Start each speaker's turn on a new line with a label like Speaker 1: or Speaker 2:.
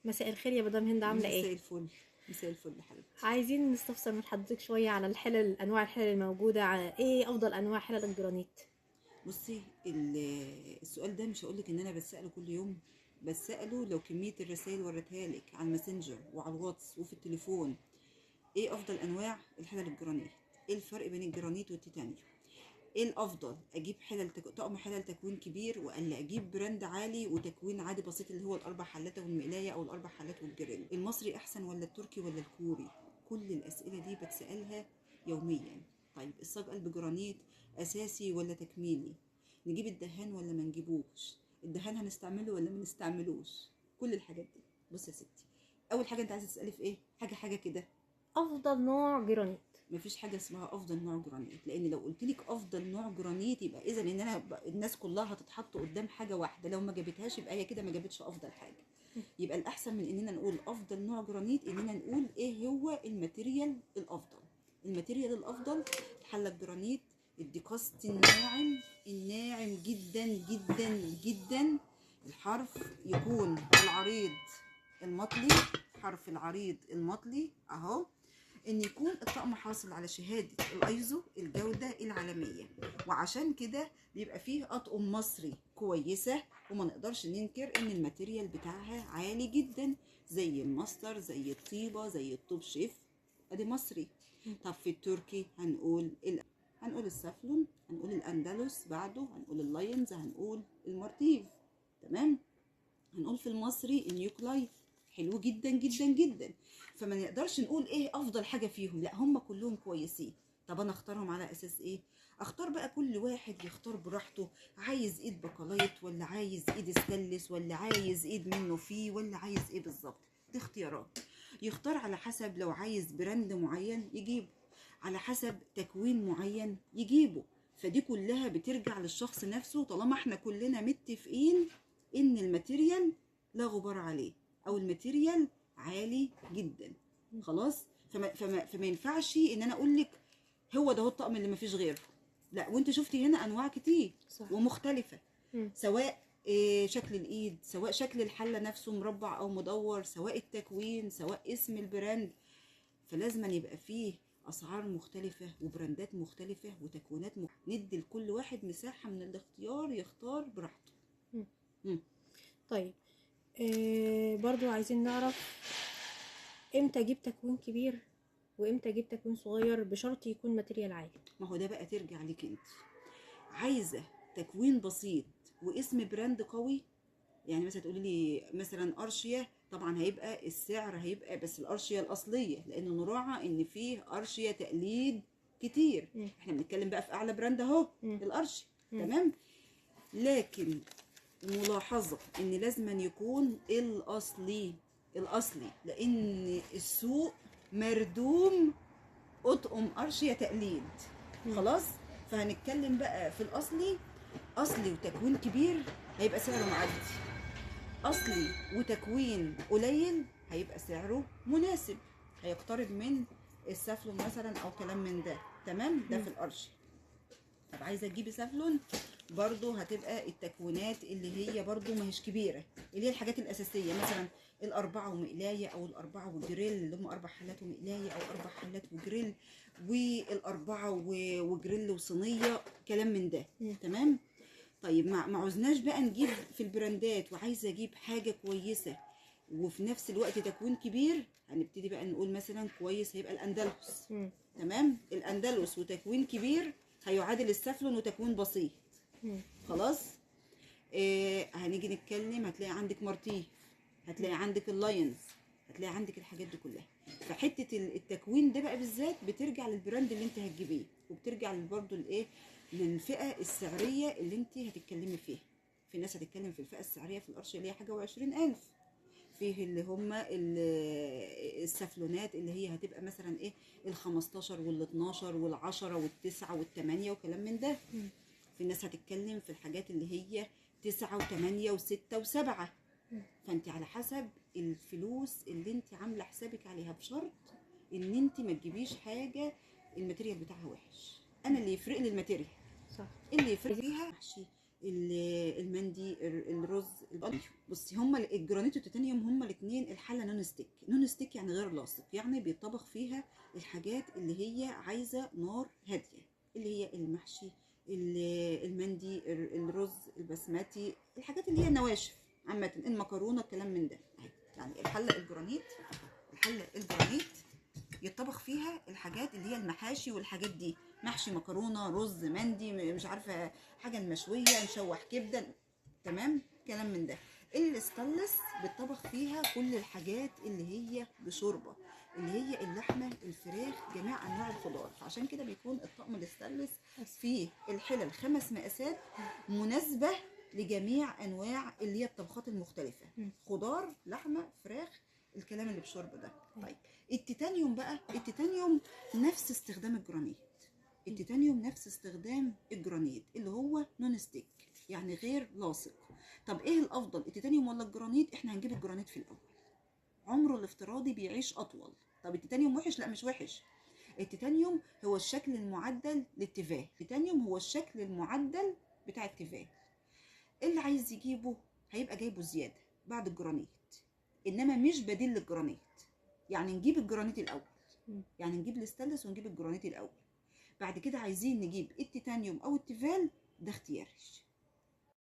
Speaker 1: مساء الخير يا مدام هند، عامله
Speaker 2: مساء
Speaker 1: ايه؟
Speaker 2: الفل. مساء الفل يا حبيبتي.
Speaker 1: عايزين نستفسر من حضرتك شويه على الحلل، انواع الحلل الموجوده، على ايه افضل انواع حلل الجرانيت؟
Speaker 2: بصي السؤال ده مش هقولك ان انا بسأله كل يوم، بسأله لو كمية الرسائل وريتها لك على الماسنجر وعلى الواتس وفي التليفون. ايه افضل انواع الحلل الجرانيت؟ ايه الفرق بين الجرانيت والتيتانيوم؟ ايه الافضل، اجيب طقم حلل تكوين كبير ولا اجيب براند عالي وتكوين عادي بسيط اللي هو الاربع حلات والمقلايه او الاربع حلات والجريل؟ المصري احسن ولا التركي ولا الكوري؟ كل الاسئله دي بتسالها يوميا. طيب الصاج قلب جرانيت اساسي ولا تكميلي؟ نجيب الدهان ولا ما نجيبوش؟ الدهان هنستعمله ولا ما نستعملوش؟ كل الحاجات دي. بص يا ستي، اول حاجه انت عايزه تسالي في ايه؟ حاجه كده.
Speaker 1: افضل نوع جرانيت.
Speaker 2: مفيش حاجه اسمها افضل نوع جرانيت، لان لو قلت لك افضل نوع جرانيت يبقى اذا ان الناس كلها هتتحط قدام حاجه واحده، لو ما جابتهاش يبقى هي كده ما جابتش افضل حاجه. يبقى الاحسن من اننا نقول افضل نوع جرانيت اننا نقول ايه هو الماتيريال الافضل. الماتيريال الافضل الحله الجرانيت، الديكاست الناعم، الناعم جدا جدا جدا. الحرف يكون العريض المطلي، حرف العريض المطلي اهو. ان يكون الطقم حاصل على شهادة الايزو الجودة العالمية، وعشان كده بيبقى فيه اطقم مصري كويسة، وما نقدرش ننكر ان الماتيريال بتاعها عالي جدا، زي الماستر، زي الطيبة، زي التوب شيف، ادي مصري. طب في التركي هنقول السافلون، هنقول الاندلس، بعده هنقول اللاينز، هنقول المارتيف. تمام. هنقول في المصري النيوكلاي، حلو جدا جدا جدا. فما نقدرش نقول ايه افضل حاجه فيهم، لا هم كلهم كويسين. طب انا اختارهم على اساس ايه؟ اختار بقى كل واحد يختار براحته، عايز ايد بقلايط ولا عايز ايد ستانلس ولا عايز ايد منه فيه ولا عايز ايه بالظبط. دي اختيارات. يختار على حسب، لو عايز براند معين يجيبه، على حسب تكوين معين يجيبه. فدي كلها بترجع للشخص نفسه، طالما احنا كلنا متفقين ان الماتيريال لا غبار عليه، او الماتيريال عالي جدا. خلاص. فما ينفعش ان انا اقول لك هو ده هو الطقم اللي مفيش غيره. لا، وانت شفتي هنا انواع كتير
Speaker 1: صح.
Speaker 2: ومختلفه،
Speaker 1: مم.
Speaker 2: سواء شكل الايد، سواء شكل الحله نفسه مربع او مدور، سواء التكوين، سواء اسم البراند. فلازم أن يبقى فيه اسعار مختلفه وبراندات مختلفه وتكوينات ندي لكل واحد مساحه من الاختيار يختار براحته.
Speaker 1: مم.
Speaker 2: مم.
Speaker 1: طيب، برضو عايزين نعرف امتى اجيب تكوين كبير وامتى اجيب تكوين صغير، بشرط يكون ماتيريال عالي.
Speaker 2: ما هو ده بقى ترجع لك انت. عايزه تكوين بسيط واسم براند قوي، يعني مثلا تقولي لي مثلا ارشيا، طبعا هيبقى السعر هيبقى بس الارشيا الاصليه، لان نراعى ان فيه ارشيا تقليد كتير.
Speaker 1: مم.
Speaker 2: احنا بنتكلم بقى في اعلى براند اهو،
Speaker 1: مم.
Speaker 2: الارشيا.
Speaker 1: مم.
Speaker 2: تمام. لكن ملاحظه ان لازم أن يكون الاصلي، الاصلي، لان السوق مردوم اطقم ارشيا تقليد.
Speaker 1: مم.
Speaker 2: خلاص. فهنتكلم بقى في الاصلي. اصلي وتكوين كبير هيبقى سعره معدي، اصلي وتكوين قليل هيبقى سعره مناسب، هيقترب من السافلون مثلا او كلام من ده. تمام. ده في الارشي. طب عايزه تجيبي سافلون، برضو هتبقى التكوينات اللي هي برضو ما هيش كبيره، اللي هي الحاجات الاساسيه، مثلا الاربعه ومقلايه او الاربعه وجريل، اللي هم اربع حلات ومقلايه او اربع حلات وجريل، والاربعه وجريل وصينيه، كلام من ده. تمام. طيب ما عوزناش بقى نجيب في البراندات، وعايزه اجيب حاجه كويسه وفي نفس الوقت تكوين كبير، هنبتدي بقى نقول مثلا كويس هيبقى الاندلس.
Speaker 1: مم.
Speaker 2: تمام. الاندلس وتكوين كبير هيعادل السافلون وتكوين بسيط.
Speaker 1: مم.
Speaker 2: خلاص. هنيجي نتكلم هتلاقي عندك مارتيف، هتلاقي عندك اللاينز، هتلاقي عندك الحاجات دي كلها. فحته التكوين ده بقى بالذات بترجع للبراند اللي انت هتجيبيه، وبترجع برضه لايه، للفئه السعريه اللي انت هتتكلمي فيها. في ناس هتتكلم في الفئه السعريه في القرش اللي هي حاجه و20,000، فيه اللي هم السفلونات اللي هي هتبقى مثلا ايه ال15 وال12 وال10 وال9 وال8 وكلام من ده. في ناس هتتكلم في الحاجات اللي هي 9 و8 و6 و7. فانت على حسب الفلوس اللي انت عامله حسابك عليها، بشرط ان انت ما تجيبيش حاجه الماتيريال بتاعها وحش. انا اللي يفرق لي الماتيريال،
Speaker 1: صح.
Speaker 2: اللي يفرق فيها وحشي. المندي، الرز، بصي هما الجرانيت والتيتانيوم هما الاثنين الحله نون ستيك. نون ستيك يعني غير لاصق، يعني بيطبخ فيها الحاجات اللي هي عايزه نار هاديه، اللي هي المحشي، المندي، الرز البسمتي، الحاجات اللي هي نواشف عامه، المكرونه، الكلام من ده. يعني الحله الجرانيت يطبخ فيها الحاجات اللي هي المحاشي والحاجات دي، محشي مكرونه، رز، مندي، مش عارفه حاجه المشويه، نشوح كبده، تمام، كلام من ده. الستانلس بيطبخ فيها كل الحاجات اللي هي بشوربه، اللي هي اللحمه، الفراخ، جميع انواع الخضار. فعشان كده بيكون الطقم الستانلس فيه الحلل 5 مقاسات مناسبه لجميع انواع اللي هي الطبخات المختلفه، خضار، لحمه، فراخ، الكلام اللي بشوربه ده. طيب التيتانيوم بقى، التيتانيوم نفس استخدام الجرانيت، التيتانيوم نفس استخدام الجرانيت اللي هو نون ستيك، يعني غير لاصق. طب ايه الافضل، التيتانيوم ولا الجرانيت؟ احنا هنجيب الجرانيت في الاول، عمره الافتراضي بيعيش اطول. طب التيتانيوم وحش؟ لا مش وحش. التيتانيوم هو الشكل المعدل للتيفال، التيتانيوم هو الشكل المعدل بتاع التيفال. اللي عايز يجيبه هيبقى جايبه زياده بعد الجرانيت، انما مش بديل للجرانيت. يعني نجيب الجرانيت الاول، يعني نجيب الستانلس ونجيب الجرانيت الاول، بعد كده عايزين نجيب التيتانيوم او التيفال، ده اختياري.